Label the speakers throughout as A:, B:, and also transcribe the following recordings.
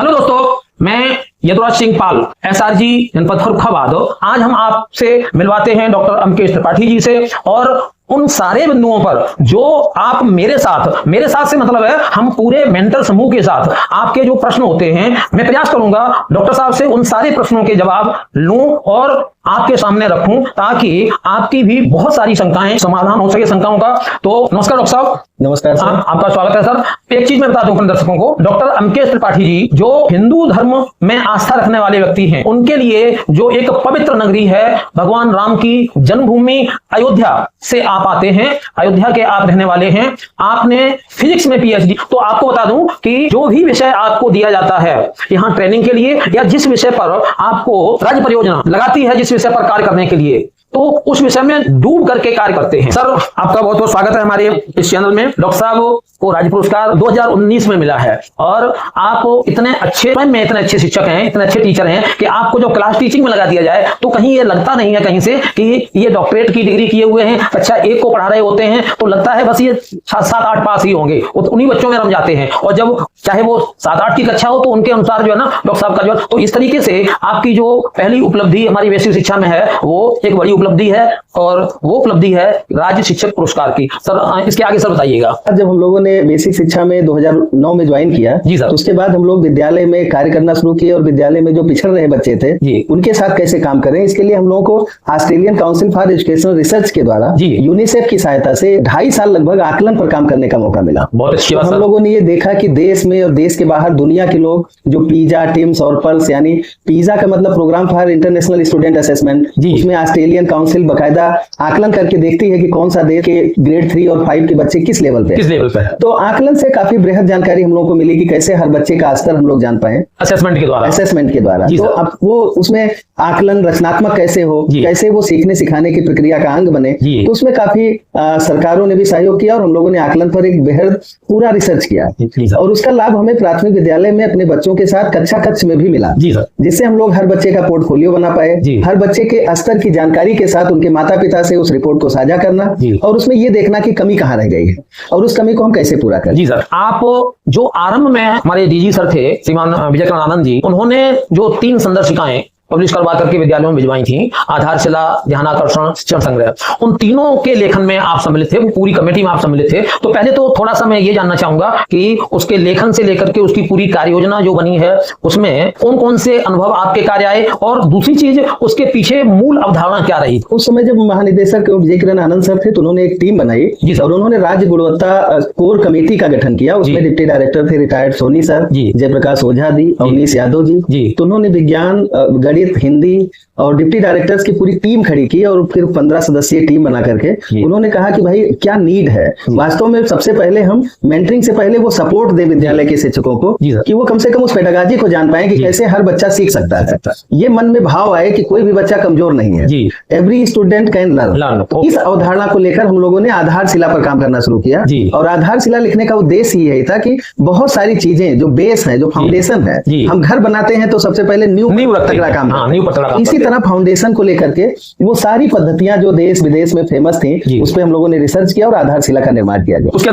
A: Hello दोस्तों, मैं यदुराज सिंह पाल, SRG जनपद फर्रुखाबाद। आज हम आपसे मिलवाते हैं डॉक्टर अमकेश त्रिपाठी जी से, और उन सारे बिंदुओं पर जो आप मेरे साथ से मतलब है हम पूरे मेंटर समूह के साथ आपके जो प्रश्न होते हैं, मैं प्रयास करूंगा डॉक्टर साहब से उन सारे प्रश्नों के जवाब लूं और आपके सामने रखूं, ताकि आपकी भी बहुत सारी शंकाएं समाधान हो सके शंकाओं का। तो नमस्कार डॉक्टर साहब।
B: नमस्कार सर।
A: आपका स्वागत है सर। एक चीज मैं बता दूं अपने दर्शकों को, डॉक्टर अमकेश त्रिपाठी जी जो हिंदू धर्म में आस्था रखने वाले व्यक्ति हैं, उनके लिए जो एक पवित्र नगरी है भगवान राम की जन्मभूमि अयोध्या से आप आते हैं, अयोध्या के आप रहने वाले हैं, आपने फिजिक्स में पीएचडी। तो आपको बता दूं कि जो भी विषय आपको दिया जाता है यहाँ ट्रेनिंग के लिए, या जिस विषय पर आपको राज्य परियोजना लगाती है जिस विषय पर कार्य करने के लिए, तो उस विषय में डूब करके कार्य करते हैं। सर आपका बहुत बहुत स्वागत है हमारे इस चैनल में। डॉक्टर साहब को राज्य पुरस्कार 2019 में मिला है, और आप इतने अच्छे शिक्षक हैं, इतने अच्छे टीचर हैं कि आपको जो क्लास टीचिंग में लगा दिया जाए तो कहीं ये लगता नहीं है कहीं से कि ये डॉक्टरेट की डिग्री किए हुए हैं, कक्षा 1 को पढ़ा रहे होते हैं तो लगता है बस ये 7-8 पास ही होंगे, उन्हीं बच्चों में रम जाते हैं। और जब चाहे वो 7-8 की कक्षा हो तो उनके अनुसार जो है ना डॉक्टर साहब का जो, तो इस तरीके से आपकी जो पहली उपलब्धि हमारी बेसिक शिक्षा में है वो एक बड़ी उपलब्धि है, और वो उपलब्धि है राज्य शिक्षक पुरस्कार की। सर इसके आगे सर बताइएगा।
B: जब हम लोगों ने बेसिक शिक्षा में 2009 में ज्वाइन किया जी सर, तो उसके बाद हम लोग विद्यालय में कार्य करना शुरू किए, और विद्यालय में जो पिछड़ रहे बच्चे थे जी उनके साथ कैसे काम करें, इसके लिए हम लोगों को Australian council for educational research के द्वारा यूनिसेफ की सहायता से 2.5 साल लगभग आकलन पर काम करने का मौका मिला। बहुत अच्छी बात। हम लोगों ने ये देखा कि देश में और देश के बाहर दुनिया के लोग जो पीजा, टिम्स और पल्स, यानी पीजा का मतलब programme for international student assessment, उसमें ऑस्ट्रेलियन काउंसिल बकायदा आकलन करके देखती है कि कौन सा देश के ग्रेड 3 और 5 के बच्चे किस लेवल पे है। तो आकलन से काफी बृहद जानकारी हम लोगों को मिली कि कैसे हर बच्चे का स्तर हम लोग जान पाए असेसमेंट के द्वारा। तो अब वो उसमें आकलन रचनात्मक कैसे हो, कैसे वो सीखने सिखाने की प्रक्रिया का अंग बने, तो उसमें काफी सरकारों ने भी सहयोग किया, और हम लोगों ने आकलन पर एक बेहद पूरा रिसर्च किया, और उसका लाभ हमें प्राथमिक विद्यालय में अपने बच्चों के साथ कक्षा में भी मिला, जिससे हम लोग हर बच्चे का पोर्टफोलियो बना पाए, हर बच्चे के स्तर की जानकारी के साथ उनके माता पिता से उस रिपोर्ट को साझा करना, और उसमें ये देखना कि कमी कहाँ रह गई है और उस कमी को हम कैसे पूरा करें।
A: जी सर, आप जो आरंभ में हमारे डीजी सर थे श्रीमान विजय आनंद जी, उन्होंने जो 3 संदर्शिकाएं पब्लिश करवा करके विद्यालयों में भिजवाई थी, आधारशिला, ध्यानाकर्षण, शिक्षण संग्रह, उन तीनों के लेखन में आप सम्मिलित थे, पूरी कमेटी में आप सम्मिलित थे। तो पहले तो थोड़ा सा मैं ये जानना चाहूंगा कि उसके लेखन से लेकर के उसकी पूरी कार्य योजना जो बनी है उसमें कौन कौन से अनुभव आपके कार्य आए, और दूसरी चीज उसके पीछे मूल अवधारणा क्या रही?
B: उस समय जब महानिदेशक विजय आनंद सर थे तो उन्होंने एक टीम बनाई और उन्होंने राज्य गुणवत्ता कोर कमेटी का गठन किया। उसमें डिप्टी डायरेक्टर थे रिटायर्ड सोनी सर, जयप्रकाश ओझा जी, अवनीश यादव जी। तो उन्होंने विज्ञान, गणित, हिंदी और डिप्टी डायरेक्टर्स की पूरी टीम खड़ी की, और फिर 15 सदस्यीय टीम बना करके उन्होंने कहा कि भाई क्या नीड है वास्तव में। सबसे पहले हम मेंटरिंग से पहले वो सपोर्ट दे विद्यालय के शिक्षकों को कि वो कम से कम उस पेडागॉजी को जान पाए कि कैसे हर बच्चा सीख सकता है। ये मन में भाव आए कि कोई भी बच्चा कमजोर नहीं है, एवरी स्टूडेंट कैन लर्न। इस अवधारणा को लेकर हम लोगों ने आधारशिला पर काम करना शुरू किया, और आधारशिला लिखने का उद्देश्य यही था कि बहुत सारी चीजें जो बेस है, जो फाउंडेशन है, हम घर बनाते हैं तो सबसे पहले नींव तगड़ा काम, इसी तरह फाउंडेशन को लेकर के वो सारी पद्धतियां जो देश विदेश में फेमस थी उस पर हम लोगों ने रिसर्च किया और आधारशिला का निर्माण किया गया।
A: उसके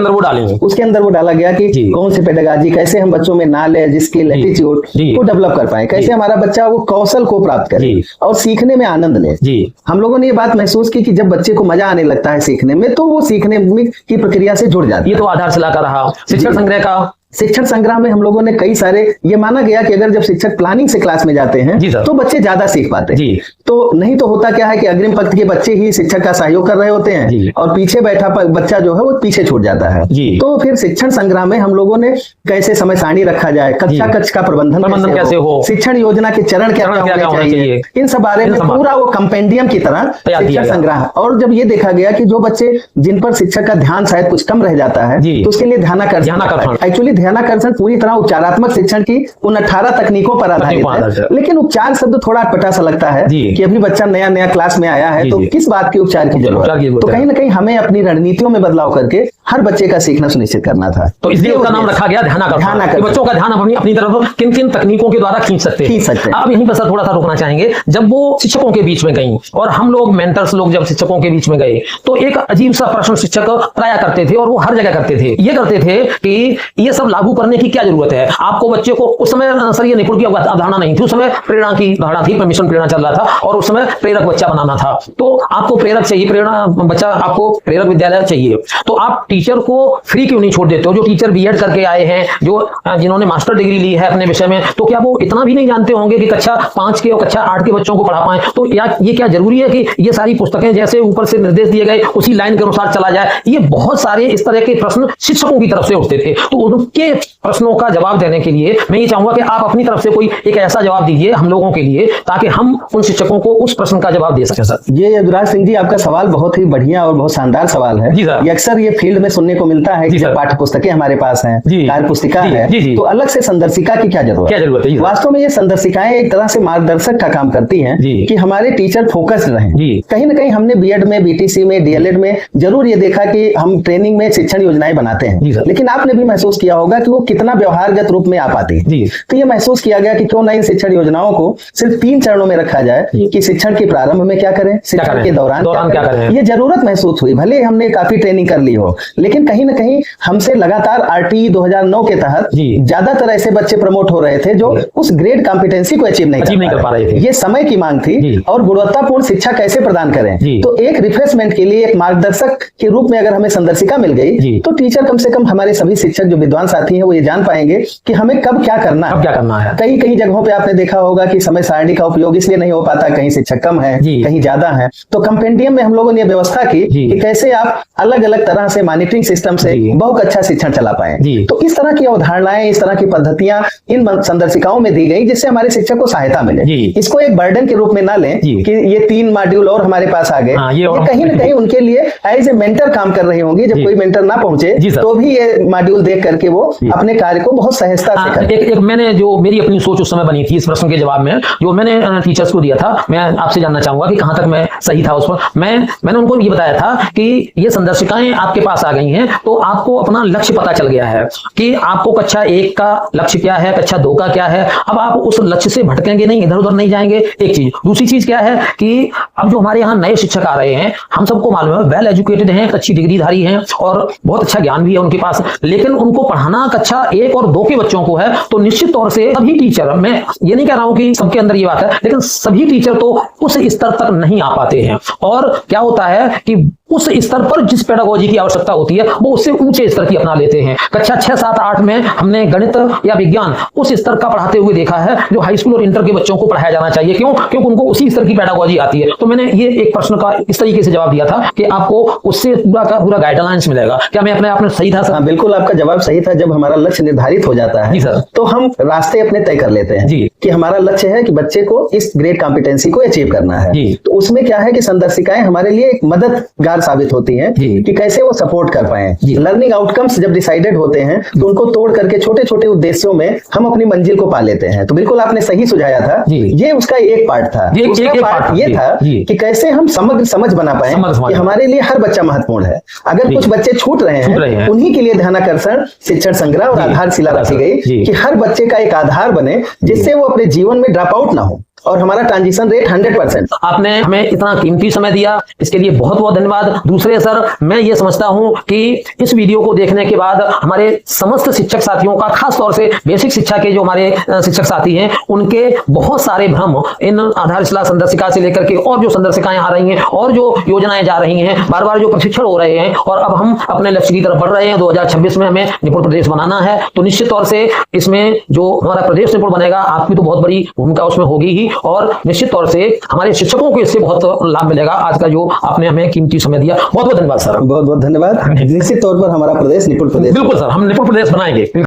A: अंदर वो
B: डाला गया कि कौन से पेडागॉजी, कैसे हम बच्चों में नालेज, स्किल, एटीट्यूड को डेवलप कर पाए, कैसे हमारा बच्चा वो कौशल को प्राप्त करे और सीखने में आनंद ले। हम लोगों ने ये बात महसूस की कि जब बच्चे को मजा आने लगता है सीखने में, तो वो सीखने की प्रक्रिया से जुड़ जाती है।
A: ये तो आधारशिला का रहा। शिक्षण संग्रह का,
B: शिक्षण संग्रह में हम लोगों ने कई सारे, ये माना गया कि अगर जब शिक्षक प्लानिंग से क्लास में जाते हैं तो बच्चे ज्यादा सीख पाते हैं। तो नहीं तो होता क्या है कि अग्रिम पंक्ति के बच्चे ही शिक्षक का सहयोग कर रहे होते हैं और पीछे बैठा बच्चा जो है वो पीछे छूट जाता है। तो फिर शिक्षण संग्रह में हम लोगों ने कैसे समय सारणी रखा जाए, कक्ष का प्रबंधन कैसे हो, शिक्षण योजना के चरण क्या होने चाहिए, इन सब बारे में पूरा वो कंपेंडियम की तरह शिक्षण संग्रह। और जब ये देखा गया कि जो बच्चे जिन पर शिक्षक का ध्यान शायद कुछ कम रह जाता है तो उसके लिए ध्यानाकर्षण, एक्चुअली ध्यानाकर्षण पूरी तरह उपचारात्मक शिक्षण की उन 18 तकनीकों पर आधारित है, लेकिन उपचार शब्द थोड़ा अटपटा सा लगता है कि अभी बच्चा नया क्लास में आया है तो किस बात के उपचार की जरूरत है। तो कहीं ना कहीं हमें अपनी रणनीतियों में बदलाव करके हर बच्चे का सीखना सुनिश्चित करना था।
A: तो इसलिए उसका नाम रखा गया ध्यानाकर्षण। बच्चों का ध्यान अपनी तरफ किन किन तकनीकों के द्वारा खींच सकते हैं। अब यहीं पर सर थोड़ा सा रोकना चाहेंगे, जब वो शिक्षकों के बीच में गई और हम लोग मेंटर्स लोग जब शिक्षकों के बीच में गए तो एक अजीब सा प्रश्न शिक्षक प्राय करते थे और वो हर जगह करते थे, ये करते थे कि ये सब लागू करने की क्या जरूरत है? आपको बच्चे को उस समय सर ये निपुण की अवधारणा नहीं थी, उस समय प्रेरणा की धारणा थी, मिशन प्रेरणा चल रहा था और उस समय प्रेरक बच्चा बनाना था। तो आपको प्रेरक चाहिए, प्रेरणा बच्चा, आपको प्रेरक विद्यालय चाहिए। तो आप टीचर को फ्री क्यों नहीं छोड़ देते हो? जो टीचर बीएड करके आए हैं, जो जिन्होंने मास्टर डिग्री ली है अपने विषय में, तो क्या वो इतना भी नहीं जानते होंगे कि कक्षा 5 के और कक्षा 8 के बच्चों को पढ़ा पाए? तो ये क्या जरूरी है कि ये सारी पुस्तकें जैसे ऊपर से निर्देश दिए गए उसी लाइन के अनुसार चला जाए? ये बहुत सारे इस तरह के प्रश्न शिक्षकों की तरफ से उठते थे। तो उनके प्रश्नों का जवाब देने के लिए मैं ये चाहूंगा कि आप अपनी तरफ से कोई एक ऐसा जवाब दीजिए हम लोगों के लिए, ताकि हम उन शिक्षकों को उस प्रश्न का जवाब दे सकें। सर
B: ये यदुराज सिंह जी, आपका सवाल बहुत ही बढ़िया और बहुत शानदार सवाल है। ये अक्सर ये फील्ड में सुनने को मिलता है कि जब पाठ्य पुस्तकें हमारे पास हैं, कार्य पुस्तिका है, तो अलग से संदर्शिका की क्या जरूरत है? वास्तव में ये संदर्शिकाएं एक तरह से मार्गदर्शक का काम करती हैं कि हमारे टीचर फोकस्ड रहें। कहीं ना कहीं हमने बीएड में, बीटीसी में, डीएलएड में जरूर ये देखा कि हम ट्रेनिंग में शिक्षण योजनाएं बनाते हैं, लेकिन आपने भी महसूस किया होगा कि वो कितना व्यवहारगत रूप में आ पाती है। तो ये महसूस किया गया कि क्यों ना इन शिक्षण योजनाओं को सिर्फ 3 चरणों में रखा जाए कि शिक्षण के प्रारंभ में क्या करें, शिक्षण के दौरान क्या करें। ये जरूरत महसूस हुई, भले हमने काफी ट्रेनिंग कर ली हो, लेकिन कहीं ना कहीं हमसे लगातार आरटीई 2009 के तहत ज्यादातर ऐसे बच्चे प्रमोट हो रहे थे जो उस ग्रेड कॉम्पिटेंसी को अचीव नहीं कर पा रहे थे। ये समय की मांग थी और गुणवत्तापूर्ण शिक्षा कैसे प्रदान करें। तो एक रिफ्रेशमेंट के लिए, एक मार्गदर्शक के रूप में अगर हमें संदर्शिका मिल गई तो टीचर कम से कम, हमारे सभी शिक्षक जो विद्वान साथी हैं, वो ये जान पाएंगे कि हमें कब क्या करना है। कई जगहों पे आपने देखा होगा कि समय सारणी का उपयोग इसलिए नहीं हो पाता, कहीं शिक्षक कम है, कहीं ज्यादा है। तो कंपेंडियम में हम लोगों ने व्यवस्था की कि कैसे आप अलग अलग तरह से मॉनिटरिंग सिस्टम से बहुत अच्छा शिक्षण चला पाए। तो इस तरह की अवधारणाएं, इस तरह की पद्धतियां इन संदर्शिकाओं में दी गई, जिससे हमारे शिक्षक को सहायता मिले। इसको एक बर्डन के रूप में ना लें कि ये 3 मॉड्यूल और हमारे पास आ गए। ये कहीं ना कहीं उनके लिए एज ए मेंटर काम कर रही होंगी। जब कोई मेंटर ना पहुंचे तो भी ये मॉड्यूल देख करके वो अपने कार्य को बहुत सहजता से करें।
A: एक मैंने जो मेरी अपनी सोच उस समय बनी थी इस प्रश्न के जवाब में, जो मैंने टीचर्स को दिया था, मैं आपसे जानना चाहूंगा कि कहां तक मैं सही था उस पर। मैंने उनको ये बताया था कि ये संदर्शिकाएं आपके पास आ गई हैं, तो आपको अपना लक्ष्य पता चल गया है कि आपको कक्षा 1 का लक्ष्य क्या है, कक्षा 2 का क्या है। अब आप उस लक्ष्य से भटकेंगे नहीं, इधर उधर नहीं जाएंगे। एक चीज। दूसरी चीज क्या है कि अब जो हमारे यहाँ नए शिक्षक आ रहे हैं, हम सबको मालूम है, वेल एजुकेटेड हैं, अच्छी डिग्रीधारी हैं और बहुत अच्छा ज्ञान भी है उनके पास, लेकिन उनको पढ़ाना कक्षा 1 और 2 के बच्चों को है। तो निश्चित तौर से सभी टीचर, मैं ये नहीं कह रहा हूं कि सबके अंदर ये बात है, लेकिन सभी टीचर तो उस स्तर तक नहीं आ पाते हैं। और क्या होता है कि उस स्तर पर जिस पेडागोजी की आवश्यकता होती है वो उससे ऊंचे स्तर की अपना लेते हैं। कक्षा 6, 7, 8 में हमने गणित या विज्ञान उस स्तर का पढ़ाते हुए देखा है जो हाई स्कूल और इंटर के बच्चों को पढ़ाया जाना चाहिए। क्यों? क्योंकि उनको उसी स्तर की पेडागोजी आती है। तो मैंने ये एक प्रश्न का इस तरीके से जवाब दिया था कि आपको उससे पूरा का पूरा गाइडलाइंस मिलेगा। क्या मैं अपने आप में सही था सर?
B: हाँ, बिल्कुल आपका जवाब सही था। जब हमारा लक्ष्य निर्धारित हो जाता है तो हम रास्ते अपने तय कर लेते हैं कि हमारा लक्ष्य है कि बच्चे को इस ग्रेड कॉम्पिटेंसी को अचीव करना है। तो उसमें क्या है कि संदर्शिकाएं हमारे लिए एक मददगार साबित होती हैं कि कैसे वो सपोर्ट कर पाए। लर्निंग आउटकम्स जब डिसाइडेड होते हैं तो उनको तोड़ करके छोटे छोटे उद्देश्यों में हम अपनी मंजिल को पा लेते हैं। तो बिल्कुल आपने सही सुझाया था। ये उसका एक पार्ट था। दूसरा पार्ट ये था कि कैसे हम समग्र समझ बना पाए कि हमारे लिए हर बच्चा महत्वपूर्ण है। अगर कुछ बच्चे छूट रहे हैं, उन्हीं के लिए ध्यानाकर्षण, शिक्षण संग्रह और आधारशिला रखी गई कि हर बच्चे का एक आधार बने जिससे वो अपने जीवन में ड्रॉप आउट ना हो और हमारा ट्रांजिशन रेट 100%।
A: आपने हमें इतना कीमती समय दिया, इसके लिए बहुत बहुत धन्यवाद। दूसरे सर, मैं ये समझता हूं कि इस वीडियो को देखने के बाद हमारे समस्त शिक्षक साथियों का, खास तौर से बेसिक शिक्षा के जो हमारे शिक्षक साथी हैं, उनके बहुत सारे भ्रम इन आधारशिला संदर्शिका से लेकर के और जो संदर्शिकाएं आ रही हैं और जो योजनाएं जा रही हैं, बार बार जो प्रशिक्षण हो रहे हैं, और अब हम अपने लक्ष्य की तरफ बढ़ रहे हैं। 2026 में हमें निपुण प्रदेश बनाना है। तो निश्चित तौर से इसमें जो हमारा प्रदेश निपुण बनेगा, आपकी तो बहुत बड़ी भूमिका उसमें होगी ही, और निश्चित तौर से हमारे शिक्षकों को इससे बहुत लाभ मिलेगा। आज का जो आपने हमें कीमती समय दिया, बहुत बहुत धन्यवाद सर।
B: बहुत बहुत धन्यवाद। निश्चित तौर पर हमारा प्रदेश निपुण प्रदेश।
A: बिल्कुल सर, हम निपुण प्रदेश बनाएंगे।